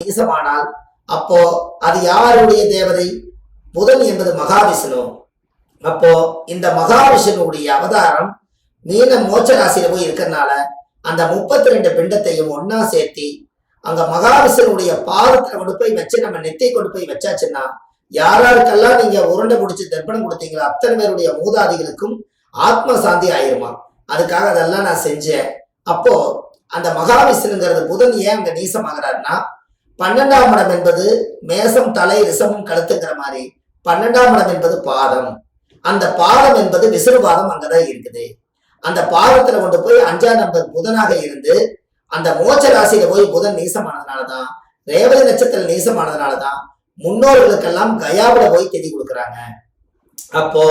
நீசமானால் அப்போ அது யாருடைய தேவதை? புதன் என்பது மகாவிஷ்ணு. அப்போ இந்த மகாவிஷ்ணுடைய அவதாரம் மீன மோட்ச ராசியில போய் இருக்கிறதுனால அந்த 32 பிண்டத்தையும் ஒன்னா சேர்த்தி அங்க மகாவிஷ்ணுடைய பாதத்துல கொண்டு போய் வச்சு நம்ம நெத்தை கொண்டு போய் வச்சாச்சுன்னா யாராருக்கெல்லாம் நீங்க உருண்டை முடிச்சு தர்ப்பணம் கொடுத்தீங்களோ அத்தனை பேருடைய மூதாதிகளுக்கும் ஆத்ம சாந்தி ஆயிருமா. அதுக்காக அதெல்லாம் நான் செஞ்சேன். அப்போ அந்த மகாவிஷ்ணுங்கிறது புதன் ஏன் அங்க நீசமாகிறாருன்னா 12ஆம் இடம் என்பது மேசம் தலை ரிசமும் கழுத்துங்கிற மாதிரி 12ஆம் இடம் என்பது பாதம். அந்த பாதம் என்பது விசுறுபாதம் அங்கதான் இருக்குது. அந்த பாதத்துல கொண்டு போய் 5ஆம் நம்பர் புதனாக இருந்து அந்த மோட்ச ராசியில போய் புதன் நீசமானதுனாலதான், ரேவதி நட்சத்திரம் நீசமானதுனாலதான் முன்னோர்களுக்கெல்லாம் கயாவில போய் திதி கொடுக்குறாங்க. அப்போ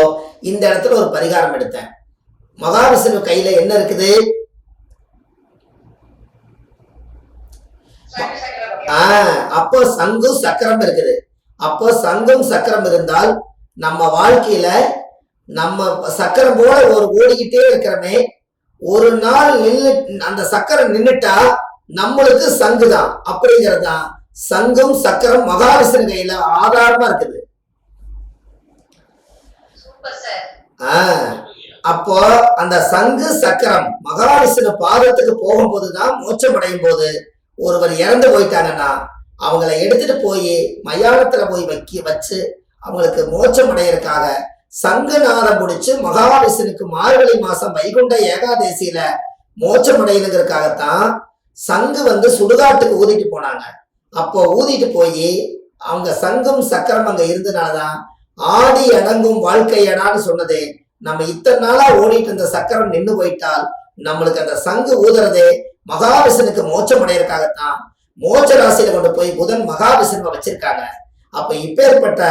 இந்த இடத்துல ஒரு பரிகாரம் எடுத்தேன். மகாவிஷ்ணு கையில என்ன இருக்குது? அப்போ சங்கும் சக்கரம் இருக்குது. அப்போ சங்கும் சக்கரம் இருந்தால் நம்ம வாழ்க்கையில நம்ம சக்கரம் போல ஒரு ஓடிக்கிட்டே இருக்கிறமே, ஒரு நாள் நின்று அந்த சக்கரம் நின்றுட்டா நம்மளுக்கு சங்கு தான். அப்படிங்கிறது தான் சங்கும் சக்கரம் மகாவிஷ்ணு கையில ஆதாரமா இருக்குது. அப்போ அந்த சங்கு சக்கரம் மகாவிஷ்ணு பாதத்துக்கு போகும்போதுதான் மோட்சம் அடையும் போது ஒருவர் இறந்து போயிட்டாங்கன்னா அவங்களை எடுத்துட்டு போய் மயானத்துல போய் வச்சு அவங்களுக்கு மோட்சம் அடையறதுக்காக சங்குநாதம் முடிச்சு மகாவிஷ்ணுக்கு மார்கழி மாசம் வைகுண்ட ஏகாதேசியில மோட்சம் அடையணுங்கிறதுக்காகத்தான் சங்கு சுடுகாட்டுக்கு ஊதிட்டு போனாங்க. அப்போ ஊதிட்டு போய் அவங்க சங்கும் சக்கரம் அங்க இருந்தனாலதான் ஆடி அடங்கும் வாழ்க்கையடான்னு சொன்னதே. நம்ம இத்தனை நாளா ஓடிட்டு இருந்த சக்கரம் நின்று போயிட்டால் நம்மளுக்கு அந்த சங்கு ஊதுறதே மகாவிஷ்ணுக்கு மோட்சம் அடையறதுக்காகத்தான் மோட்ச ராசியில கொண்டு போய் புதன் மகாவிஷ்ணுவை வச்சிருக்காங்க. அப்ப இப்பேற்பட்ட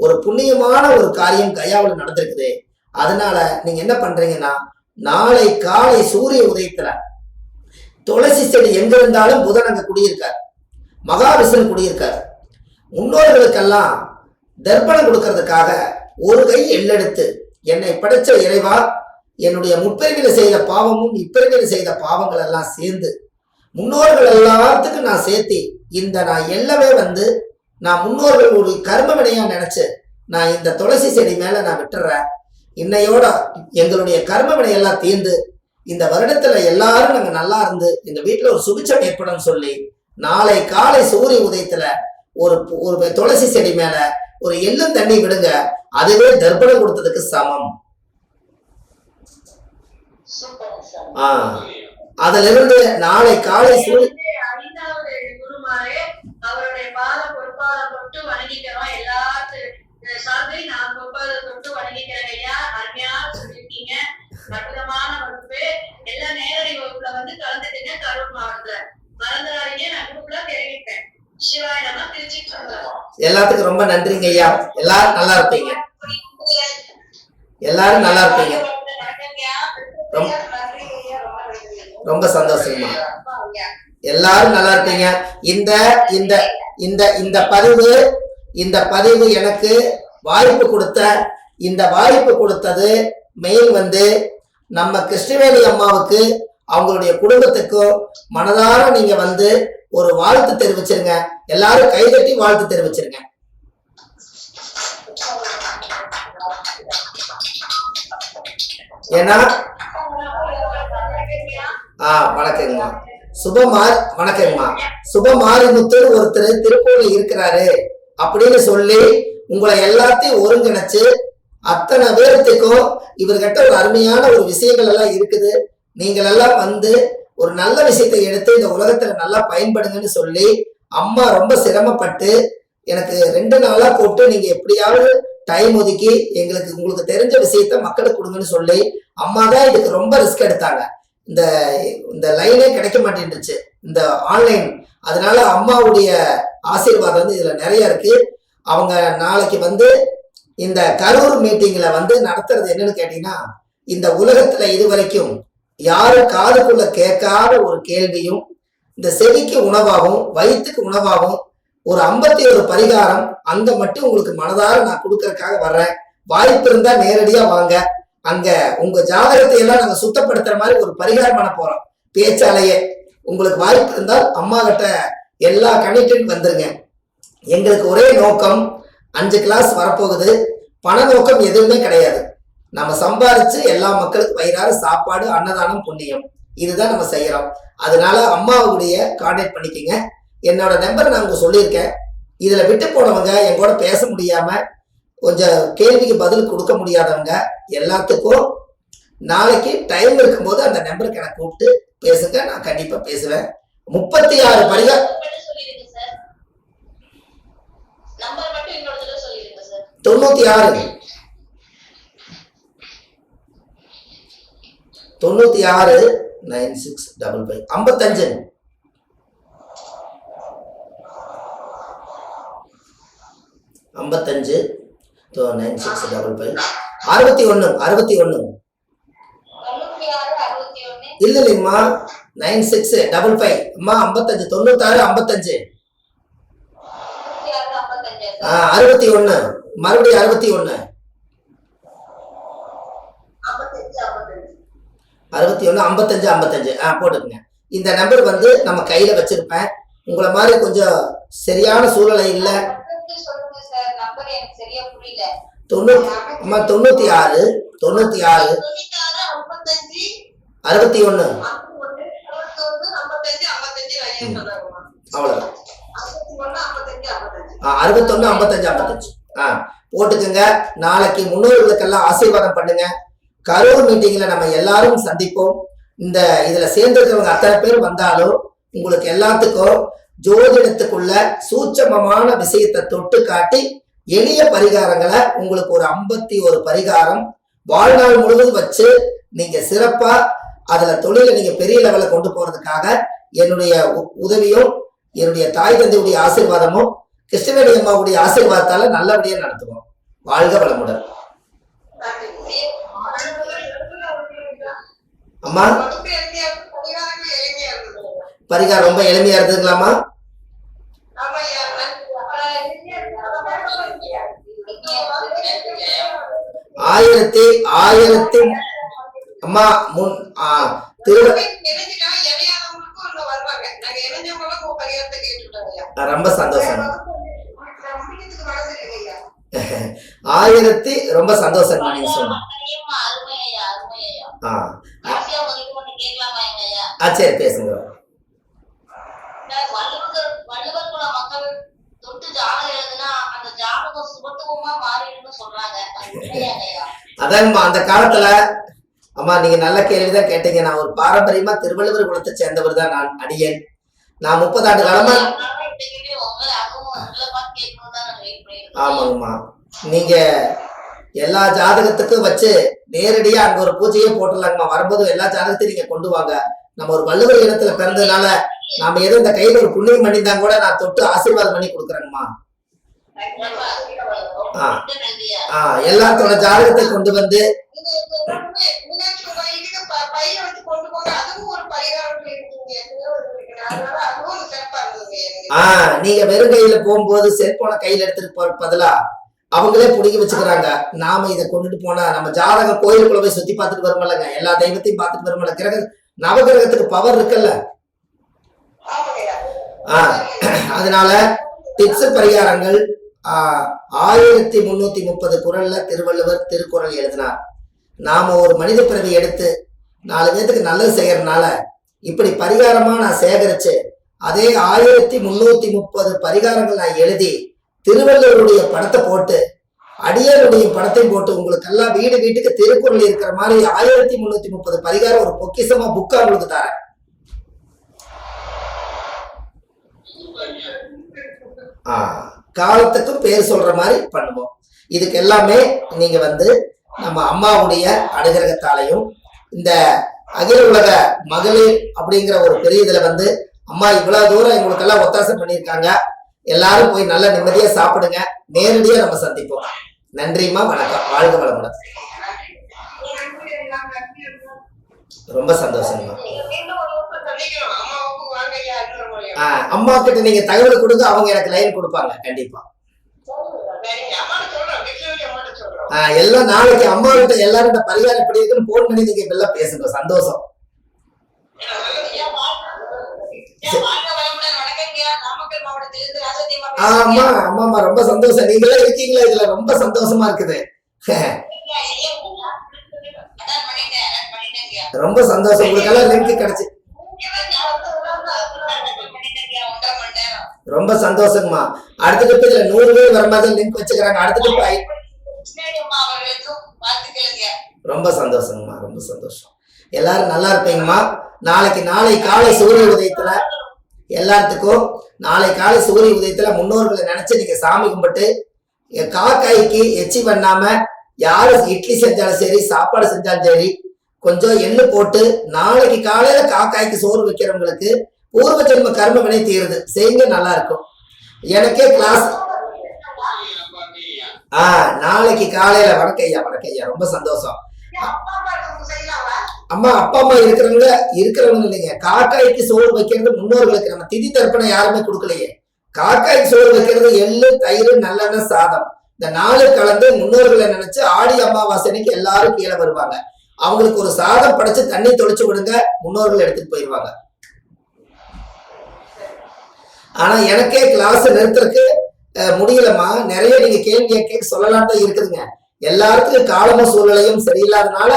ஒரு புண்ணியமான ஒரு காரியம் கயாவில் நடந்திருக்குது. அதனால நீங்க என்ன பண்றீங்கன்னா நாளை காலை சூரிய உதயத்துல துளசி செடி எங்க இருந்தாலும் புதன் அங்க குடியிருக்கார், மகாவிஷ்ணு குடியிருக்கார். முன்னோர்களுக்கெல்லாம் தர்ப்பணம் கொடுக்கறதுக்காக ஒரு கை எள்ளெடுத்து என்னை படைச்ச இறைவா, என்னுடைய முற்பிறவில செய்த பாவமும் இப்பிறவில செய்த பாவங்கள் எல்லாம் சேர்ந்து முன்னோர்கள் எல்லாத்துக்கும் நான் சேர்த்தி இந்த நான் எல்லாமே நான் முன்னோர்கள் ஒரு கர்ம வினையா நினைச்சு நான் இந்த துளசி செடி மேல நான் விட்டுறேன். இன்னையோட எங்களுடைய கர்ம வினையெல்லாம் தீர்ந்து இந்த வருடத்துல எல்லாரும் நாங்க நல்லா இருந்து எங்க வீட்டுல ஒரு சுபிச்சம் ஏற்படும் சொல்லி நாளை காலை சூரிய உதயத்துல ஒரு துளசி செடி மேல ஒரு எள்ளும் தண்ணி விடுங்க. அதுவே தர்ப்பணம் கொடுத்ததுக்கு சமம். அதுல இருந்து நாளை காலை சூரிய அவருடைய பாத பொற்பாத தொட்டு வணங்கிக்கிறோம். எல்லாத்துக்கும் சார்பை நான் பொற்பாத தொட்டு வணங்கிக்கிறேன். ஐயா, அருமையா சொல்லிருக்கீங்க. அற்புதமான வகுப்பு. எல்லா நேரடி வகுப்புல கலந்துட்டீங்க. கரூர் மாவட்டத்துல மறந்துடாதீங்க. நான் குரூப்ல தெரிவிப்பேன். சிவாய நம்ம திருச்சி எல்லாத்துக்கும் ரொம்ப நன்றிங்க ஐயா. எல்லாரும் நல்லா இருப்பீங்க. எல்லாரும் நல்லா இருப்பீங்க. ரொம்ப சந்தோஷமா. எல்லாரும் நல்லா இருப்பீங்க. இந்த இந்த இந்த இந்த பதிவு எனக்கு வாய்ப்பு கொடுத்தது மெயில் நம்ம கிருஷ்ணவேணி அம்மாவுக்கு அவங்களுடைய குடும்பத்துக்கும் மனதார நீங்க ஒரு வாழ்த்து தெரிவிச்சிருங்க. எல்லாரும் கைதட்டி வாழ்த்து தெரிவிச்சிருங்க. ஏன்னா வணக்கங்கம்மா. வணக்கங்கம்மா. சுபமாரிமுத்து ஒருத்தர் திருப்பூர்ல இருக்கிறாரு அப்படின்னு சொல்லி உங்களை எல்லாத்தையும் ஒருங்கிணைச்சு அத்தனை பேர்த்துக்கும் இவர்கிட்ட ஒரு அருமையான ஒரு விஷயங்கள் எல்லாம் இருக்குது, நீங்கள் எல்லாம் ஒரு நல்ல விஷயத்தை எடுத்து இந்த உலகத்துல நல்லா பயன்படுங்கன்னு சொல்லி அம்மா ரொம்ப சிரமப்பட்டு எனக்கு 2 நாளா போட்டு நீங்க எப்படியாவது டைம் ஒதுக்கி உங்களுக்கு தெரிஞ்ச விஷயத்த மக்களுக்கு கொடுங்கன்னு சொல்லி அம்மா தான் இதுக்கு ரொம்ப ரிஸ்க் எடுத்தாங்க. இந்த லைனே கிடைக்க மாட்டேன்ருச்சு, இந்த ஆன்லைன். அதனால அம்மாவுடைய ஆசீர்வாதம் இதுல நிறைய இருக்கு. அவங்க நாளைக்கு இந்த கரூர் மீட்டிங்ல நடத்துறது என்னன்னு கேட்டீங்கன்னா, இந்த உலகத்துல இதுவரைக்கும் யாரும் காதுக்குள்ள கேட்காத ஒரு கேள்வியும் இந்த செவிக்கு உணவாகவும் வயிற்றுக்கு உணவாகவும் ஒரு 51 பரிகாரம் அங்க மட்டும் உங்களுக்கு மனதார நான் கொடுக்கறதுக்காக வர்றேன். வாய்ப்பு இருந்தா நேரடியா வாங்க. அங்க உங்க ஜாதகத்தை எல்லாம் நாங்க சுத்தப்படுத்துற மாதிரி ஒரு பரிகாரம் பண்ண போறோம் பேச்சாலேயே. உங்களுக்கு வாய்ப்பு இருந்தால் அம்மா கிட்ட எல்லா கமிட்மெண்ட் வந்துருங்க. எங்களுக்கு ஒரே நோக்கம், 5 கிளாஸ் வரப்போகுது. பண நோக்கம் எதுவுமே கிடையாது. நம்ம சம்பாதிச்சு எல்லா மக்களுக்கு வயிறார சாப்பாடு, அன்னதானம், புண்ணியம், இதுதான் நம்ம செய்யறோம். அதனால அம்மாவுடைய கான்டாக்ட் பண்ணிக்கங்க. என்னோட நம்பர் நான் உங்களுக்கு சொல்லியிருக்கேன். இதுல விட்டு போனவங்க, என் கூட பேச முடியாம கொஞ்சம் கேள்விக்கு பதில் கொடுக்க முடியாதவங்க எல்லாத்துக்கும் நாளைக்கு டைம் இருக்கும்போது அந்த நம்பருக்கு எனக்கு கூப்பிட்டு பேசுங்க. நான் கண்டிப்பா பேசுவேன். 36 பரிகாரம் 96 96 9655 55 55 9655 61 61 இல்லைம்மா 9655 அம்மா 55 96 55 61 மறுபடியும் 61 55 55 போட்டுக்கங்க. இந்த நம்பர் வந்து நம்ம கையில வச்சிருப்பேன். உங்களை மாதிரி கொஞ்சம் சரியான சூழ்நிலை இல்ல. 96 61 அவ்வளவுதான். 61 55 55 போட்டுக்கங்க. நாளைக்கு முன்னோர்களுக்கெல்லாம் ஆசீர்வாதம் பண்ணுங்க. கரூர் மீட்டிங்ல நம்ம எல்லாரும் சந்திப்போம். இந்த இதுல சேர்ந்திருக்கிறவங்க அத்தனை பேர் வந்தாலும் உங்களுக்கு எல்லாத்துக்கும் ஜோதிடத்துக்குள்ள சூட்சமமான விஷயத்தை தொட்டு காட்டி எளிய பரிகாரங்களை உங்களுக்கு ஒரு 51 பரிகாரம் வாழ்நாள் முழுவதும் வச்சு நீங்க சிறப்பா அதுல தொழிலை நீங்க பெரிய லெவல்ல கொண்டு போறதுக்காக என்னுடைய உதவியும் என்னுடைய தாய் தந்தையுடைய ஆசீர்வாதமும் கிருஷ்ணவேணி அம்மாவுடைய ஆசீர்வாதத்தால நல்லபடியா நடத்துவோம். வாழ்க வளமுடன். அம்மா பரிகாரம் ரொம்ப எளிமையா இருந்ததுங்களாமா? ஆயிரத்தி அம்மா ரொம்ப சந்தோஷம். 1000 ரொம்ப சந்தோஷம். நீங்க சொன்ன சரி பேசுங்க. அதாங்கம்மா அந்த காலத்துல அம்மா நீங்க நல்ல கேள்விதான் கேட்டீங்க. நான் ஒரு பாரம்பரியமா திருவள்ளுவர் குலத்தை சேர்ந்தவர் தான் நான் அடியேன். நான் 30 ஆண்டு காலமா ஆமாங்கம்மா நீங்க எல்லா ஜாதகத்துக்கும் வச்சு நேரடியா அங்க ஒரு பூஜையே போட்டுடலாங்கம்மா. வரும்போது எல்லா ஜாதகத்தையும் நீங்க கொண்டு வாங்க. நம்ம ஒரு வள்ளுவர் இனத்துல பிறந்ததுனால நாம ஏதோ இந்த கையில ஒரு புண்ணியம் பண்ணியிருந்தா கூட நான் தொட்டு ஆசீர்வாதம் பண்ணி கொடுக்குறேங்கம்மா. எல்லாத்தோட ஜாதகத்தை கொண்டு வந்து நீங்க வெறும் கையில போகும்போது செல்போனை கையில எடுத்துட்டு போற பதிலா அவங்களே புடிக்க வச்சுக்கிறாங்க. நாம இதை கொண்டுட்டு போனா நம்ம ஜாதகம் கோயிலுக்குள்ள போய் சுத்தி பார்த்துட்டு வருமல்லங்க, எல்லா தெய்வத்தையும் பார்த்துட்டு வருமல்ல. கிரக நவகிரகத்துக்கு பவர் இருக்குல்ல. அதனால டிப்ஸ் பரிகாரங்கள் 1330 குறள்ல திருவள்ளுவர் திருக்குறள் எழுதினார். நாம ஒரு மனித பிறவி எடுத்து 4 பேத்துக்கு நல்லது செய்யறதுனால இப்படி பரிகாரமா நான் சேகரிச்சு அதே 1330 பரிகாரங்கள் நான் எழுதி திருவள்ளுவருடைய படத்தை போட்டு அடியாருடைய படத்தையும் போட்டு உங்களுக்கு எல்லாம் வீடு வீட்டுக்கு திருக்குறள் இருக்கிற மாதிரி 1330 பரிகாரம் ஒரு பொக்கிஷமா புக்கா உங்களுக்கு தரேன். காலத்துக்கும் பேர் சொல்ற மாதிரி பண்ணுவோம். இதுக்கு எல்லாமே நீங்க வந்து நம்ம அம்மாவுடைய அனுகிரகத்தாலையும் இந்த அகில உலக மகளிர் அப்படிங்கிற ஒரு பெரிய இதுல வந்து அம்மா இவ்வளவு தூரம் எங்களுக்கு எல்லாம் ஒத்தாசை பண்ணியிருக்காங்க. எல்லாரும் போய் நல்ல நிம்மதியா சாப்பிடுங்க. நேரடியா நம்ம சந்திப்போம். நன்றிம்மா, வணக்கம். வாழ்க வளமுடன். ரொம்ப சந்தோஷம்மா. அம்மா கிட்ட நீங்க தகவல் கொடுங்க, அவங்க எனக்கு லைன் கொடுப்பாங்க கண்டிப்பா. எல்லாம் நாளைக்கு அம்மா கிட்ட எல்லாரும் பரிகாரம் எப்படி இருக்குன்னு போன் பண்ணி நீங்க எல்லாம் பேசுங்க. சந்தோஷம். ஆமா ஆமாமா, ரொம்ப சந்தோஷம். நீங்களே இருக்கீங்களா இதுல, ரொம்ப சந்தோஷமா இருக்குது. ரொம்ப சந்தோஷம். உங்களுக்கெல்லாம் லிங்க் கிடைச்சு ரொம்ப சந்தோஷங்கம்மா. அடுத்த ட்ரிப் இதுல 100 பேர் வர மாதிரி லிங்க் வச்சுக்கிறாங்க. அடுத்த ட்ரிப் ரொம்ப சந்தோஷங்கம்மா, ரொம்ப சந்தோஷம். எல்லாரும் நல்லா இருப்பீங்கம்மா. நாளை காலை சூரிய உதயத்துல எல்லாத்துக்கும் நாளை காலை சூரிய உதயத்துல முன்னோர்களை நினைச்சு நீங்க சாமி கும்பிட்டு காக்காய்க்கு எச்சி பண்ணாம யாரு இட்லி செஞ்சாலும் சரி, சாப்பாடு செஞ்சாலும் சரி, கொஞ்சம் எள்ளு போட்டு நாளைக்கு காலையில காக்காய்க்கு சோறு வைக்கிறவங்களுக்கு பூர்வ ஜென்ம கர்ம வினை தீருது செய்யுங்க, நல்லா இருக்கும். எனக்கே கிளாஸ் நாளைக்கு காலையில வணக்கம் ஐயா, ரொம்ப சந்தோஷம். அம்மா அப்பா அம்மா இருக்கிறவங்க இல்லைங்க. காக்காய்க்கு சோறு வைக்கிறது முன்னோர்களுக்கு. நம்ம திதி தர்ப்பணம் யாருமே கொடுக்கலையே. காக்காய்க்கு சோறு வைக்கிறது எள்ளு, தயிர், நல்லெண்ணெய், சாதம், இந்த 4 கலந்து முன்னோர்களை நினைச்சு ஆடி அமாவாசைக்கு எல்லாரும் கீழே வருவாங்க. அவங்களுக்கு ஒரு சாதம் படைச்சு தண்ணி தொளிச்சு விடுங்க, முன்னோர்கள் எடுத்துட்டு போயிடுவாங்க. ஆனா எனக்கே கிளாஸ் நிறுத்துறதுக்கு முடியலம்மா. நிறைய நீங்க கேள்வி கேட்க சொல்லலாம் தான் இருக்குதுங்க. எல்லாருக்கும் காலமும் சூழ்நிலையும் சரியில்லாதனால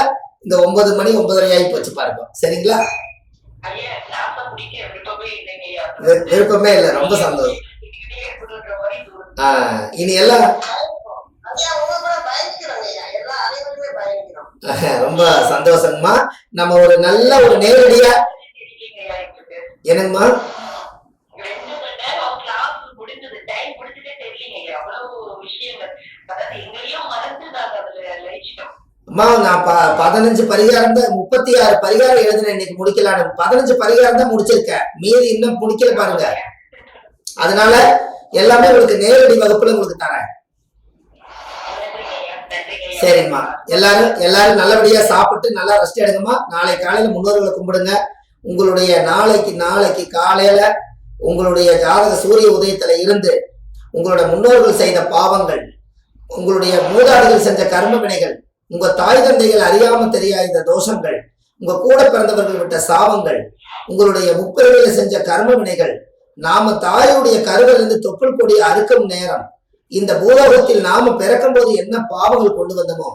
இந்த 9 மணி 9:30 ஆகி போச்சு பாருங்க. சரிங்களா? விருப்பமே இல்லை. ரொம்ப சந்தோஷம். இனி எல்லாம் ரொம்ப சந்தோஷங்கம்மா. நம்ம ஒரு நல்ல ஒரு நேரடியா என்னங்கம்மா அம்மா, நான் 15 பரிகாரம் தான், 36 பரிகாரம் எழுதுனேன். இன்னைக்கு முடிக்கலான்னு 15 பரிகாரம் தான் முடிச்சிருக்கேன். மீதி இன்னும் முடிக்கல பாருங்க. அதனால எல்லாமே உங்களுக்கு நேரடி வகுப்புல உங்களுக்கு தரேன். சரிங்கம்மா. எல்லாரும் நல்லபடியா சாப்பிட்டு நல்லா ரெஸ்ட் எடுங்கம்மா. நாளை காலையில முன்னோர்களை கும்பிடுங்க. உங்களுடைய நாளைக்கு காலையில உங்களுடைய ஜாதக சூரிய உதயத்துல இருந்து உங்களோட முன்னோர்கள் செய்த பாவங்கள், உங்களுடைய மூதாதைகள் செஞ்ச கர்ம வினைகள், உங்க தாய் தந்தைகள் அறியாம தெரியாத தோஷங்கள், உங்க கூட பிறந்தவர்கள் விட்ட சாபங்கள், உங்களுடைய முப்பிறவில செஞ்ச கர்ம வினைகள், நாம தாயுடைய கருவிலிருந்து தொப்புள் கொடி அறுக்கும் நேரம், இந்த பூலோகத்தில் நாம பிறக்கும் போது என்ன பாவங்கள் கொண்டு வந்தோமோ